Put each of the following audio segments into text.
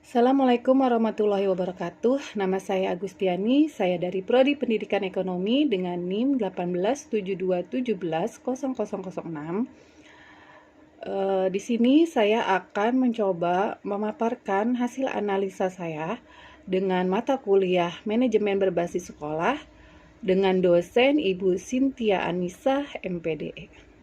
Assalamualaikum warahmatullahi wabarakatuh. Nama saya Agustiani, saya dari Prodi Pendidikan Ekonomi dengan NIM 1872170006. Di sini saya akan mencoba memaparkan hasil analisa saya dengan mata kuliah Manajemen Berbasis Sekolah dengan dosen Ibu Cynthia Anissa, MPDE.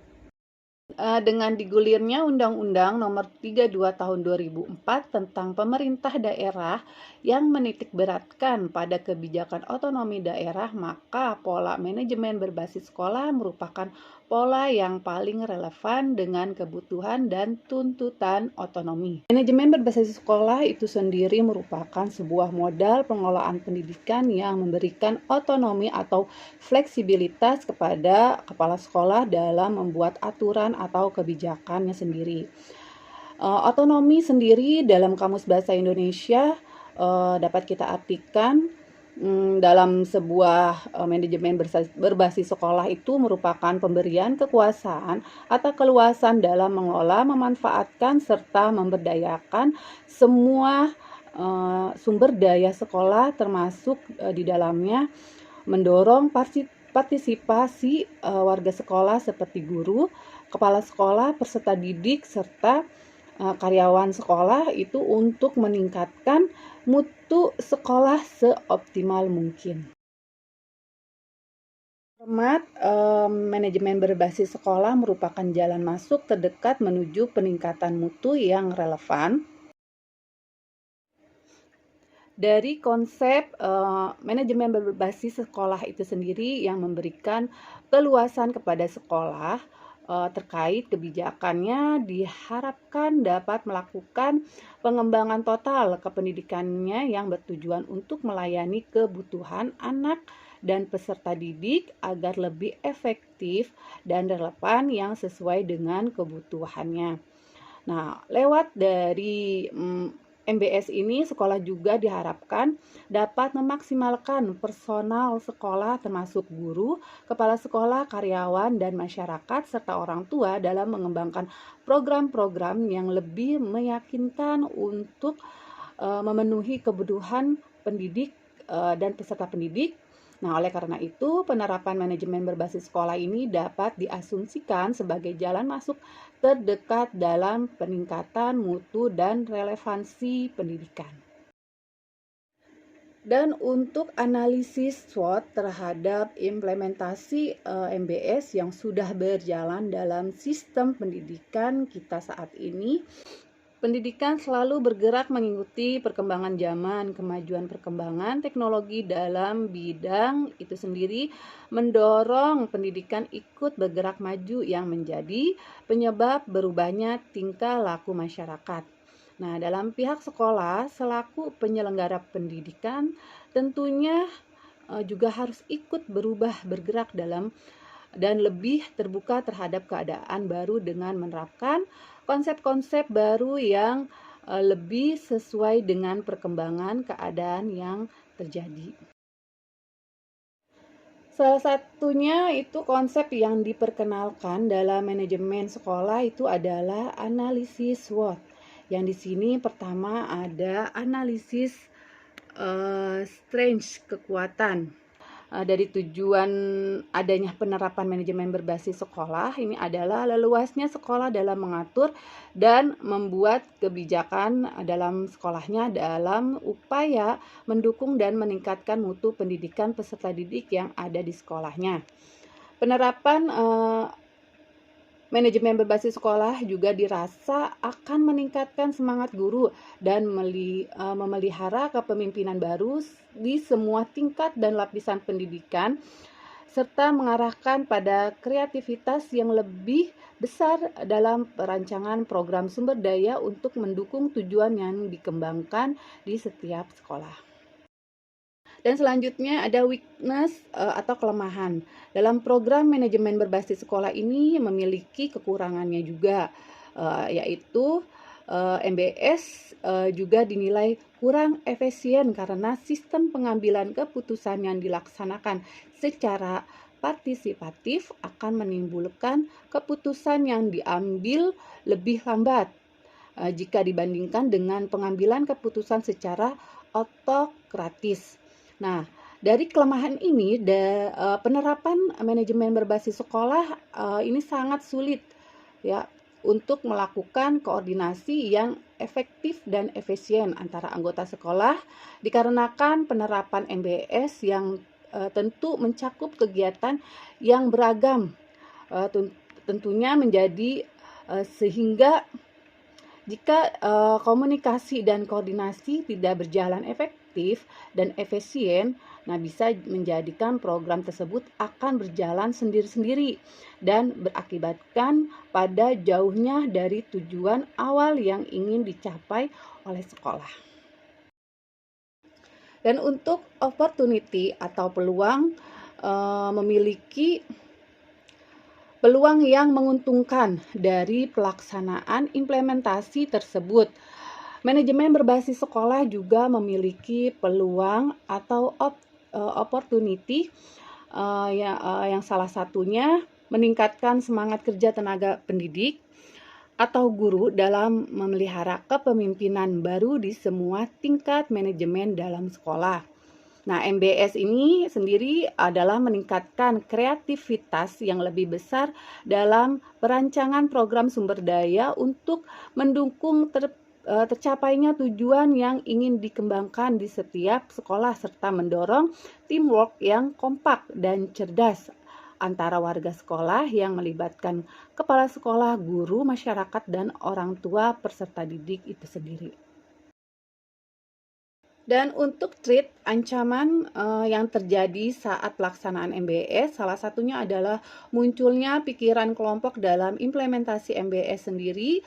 Dengan digulirnya Undang-Undang Nomor 32 Tahun 2004 tentang pemerintah daerah yang menitikberatkan pada kebijakan otonomi daerah, maka pola manajemen berbasis sekolah merupakan pola yang paling relevan dengan kebutuhan dan tuntutan otonomi. Manajemen berbasis sekolah itu sendiri merupakan sebuah modal pengelolaan pendidikan yang memberikan otonomi atau fleksibilitas kepada kepala sekolah dalam membuat aturan atau kebijakannya sendiri. Otonomi sendiri dalam Kamus Bahasa Indonesia dapat kita artikan dalam sebuah manajemen berbasis sekolah itu merupakan pemberian kekuasaan atau keluasan dalam mengelola, memanfaatkan, serta memberdayakan semua sumber daya sekolah termasuk di dalamnya mendorong partisipasi warga sekolah seperti guru, kepala sekolah, peserta didik, serta karyawan sekolah itu untuk meningkatkan mutu sekolah seoptimal mungkin. Format manajemen berbasis sekolah merupakan jalan masuk terdekat menuju peningkatan mutu yang relevan. Dari konsep manajemen berbasis sekolah itu sendiri yang memberikan keluasan kepada sekolah terkait kebijakannya diharapkan dapat melakukan pengembangan total kependidikannya yang bertujuan untuk melayani kebutuhan anak dan peserta didik agar lebih efektif dan relevan yang sesuai dengan kebutuhannya. Nah, lewat dari MBS ini, sekolah juga diharapkan dapat memaksimalkan personal sekolah termasuk guru, kepala sekolah, karyawan, dan masyarakat, serta orang tua dalam mengembangkan program-program yang lebih meyakinkan untuk memenuhi kebutuhan pendidik dan peserta pendidik. Nah, oleh karena itu, penerapan manajemen berbasis sekolah ini dapat diasumsikan sebagai jalan masuk terdekat dalam peningkatan mutu dan relevansi pendidikan. Dan untuk analisis SWOT terhadap implementasi MBS yang sudah berjalan dalam sistem pendidikan kita saat ini, pendidikan selalu bergerak mengikuti perkembangan zaman, kemajuan perkembangan teknologi dalam bidang itu sendiri mendorong pendidikan ikut bergerak maju yang menjadi penyebab berubahnya tingkah laku masyarakat. Nah, dalam pihak sekolah selaku penyelenggara pendidikan tentunya juga harus ikut bergerak dalam dan lebih terbuka terhadap keadaan baru dengan menerapkan konsep-konsep baru yang lebih sesuai dengan perkembangan keadaan yang terjadi. Salah satunya itu konsep yang diperkenalkan dalam manajemen sekolah itu adalah analisis SWOT. Yang di sini pertama ada analisis strength, kekuatan. Dari tujuan adanya penerapan manajemen berbasis sekolah ini adalah leluasnya sekolah dalam mengatur dan membuat kebijakan dalam sekolahnya dalam upaya mendukung dan meningkatkan mutu pendidikan peserta didik yang ada di sekolahnya. Penerapan manajemen berbasis sekolah juga dirasa akan meningkatkan semangat guru dan memelihara kepemimpinan baru di semua tingkat dan lapisan pendidikan, serta mengarahkan pada kreativitas yang lebih besar dalam perancangan program sumber daya untuk mendukung tujuan yang dikembangkan di setiap sekolah. Dan selanjutnya ada weakness atau kelemahan. Dalam program manajemen berbasis sekolah ini memiliki kekurangannya juga, yaitu MBS juga dinilai kurang efisien karena sistem pengambilan keputusan yang dilaksanakan secara partisipatif akan menimbulkan keputusan yang diambil lebih lambat jika dibandingkan dengan pengambilan keputusan secara otokratis. Nah, dari kelemahan ini, penerapan manajemen berbasis sekolah ini sangat sulit ya untuk melakukan koordinasi yang efektif dan efisien antara anggota sekolah dikarenakan penerapan MBS yang tentu mencakup kegiatan yang beragam, tentunya menjadi sehingga jika komunikasi dan koordinasi tidak berjalan efektif dan efisien, nah bisa menjadikan program tersebut akan berjalan sendiri-sendiri dan berakibatkan pada jauhnya dari tujuan awal yang ingin dicapai oleh sekolah. Dan untuk opportunity atau peluang, memiliki peluang yang menguntungkan dari pelaksanaan implementasi tersebut. Manajemen berbasis sekolah juga memiliki peluang atau opportunity yang salah satunya meningkatkan semangat kerja tenaga pendidik atau guru dalam memelihara kepemimpinan baru di semua tingkat manajemen dalam sekolah. Nah, MBS ini sendiri adalah meningkatkan kreativitas yang lebih besar dalam perancangan program sumber daya untuk mendukung tercapainya tujuan yang ingin dikembangkan di setiap sekolah serta mendorong teamwork yang kompak dan cerdas antara warga sekolah yang melibatkan kepala sekolah, guru, masyarakat, dan orang tua peserta didik itu sendiri. Dan untuk treat ancaman yang terjadi saat pelaksanaan MBS, salah satunya adalah munculnya pikiran kelompok dalam implementasi MBS sendiri.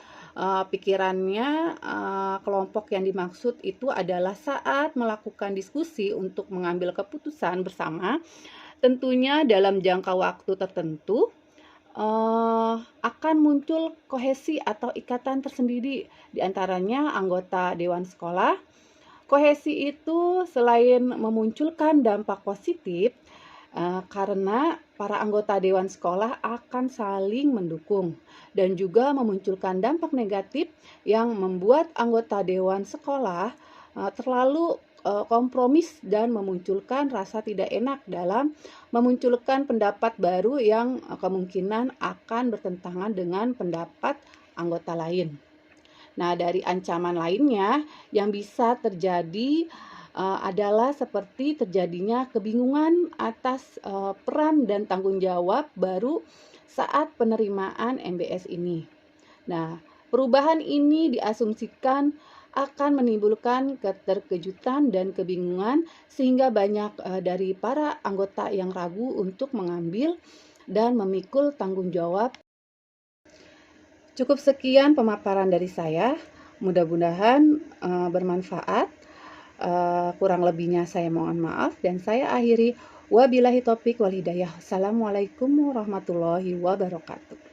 Pikirannya kelompok yang dimaksud itu adalah saat melakukan diskusi untuk mengambil keputusan bersama, tentunya dalam jangka waktu tertentu, akan muncul kohesi atau ikatan tersendiri di antaranya anggota dewan sekolah. Kohesi itu selain memunculkan dampak positif, karena para anggota dewan sekolah akan saling mendukung dan juga memunculkan dampak negatif yang membuat anggota dewan sekolah terlalu kompromis dan memunculkan rasa tidak enak dalam memunculkan pendapat baru yang kemungkinan akan bertentangan dengan pendapat anggota lain. Nah, dari ancaman lainnya yang bisa terjadi adalah seperti terjadinya kebingungan atas peran dan tanggung jawab baru saat penerimaan MBS ini. Nah, perubahan ini diasumsikan akan menimbulkan keterkejutan dan kebingungan sehingga banyak dari para anggota yang ragu untuk mengambil dan memikul tanggung jawab. Cukup sekian pemaparan dari saya, mudah-mudahan bermanfaat. Kurang lebihnya saya mohon maaf dan saya akhiri wabillahi taufik wal hidayah. Assalamualaikum warahmatullahi wabarakatuh.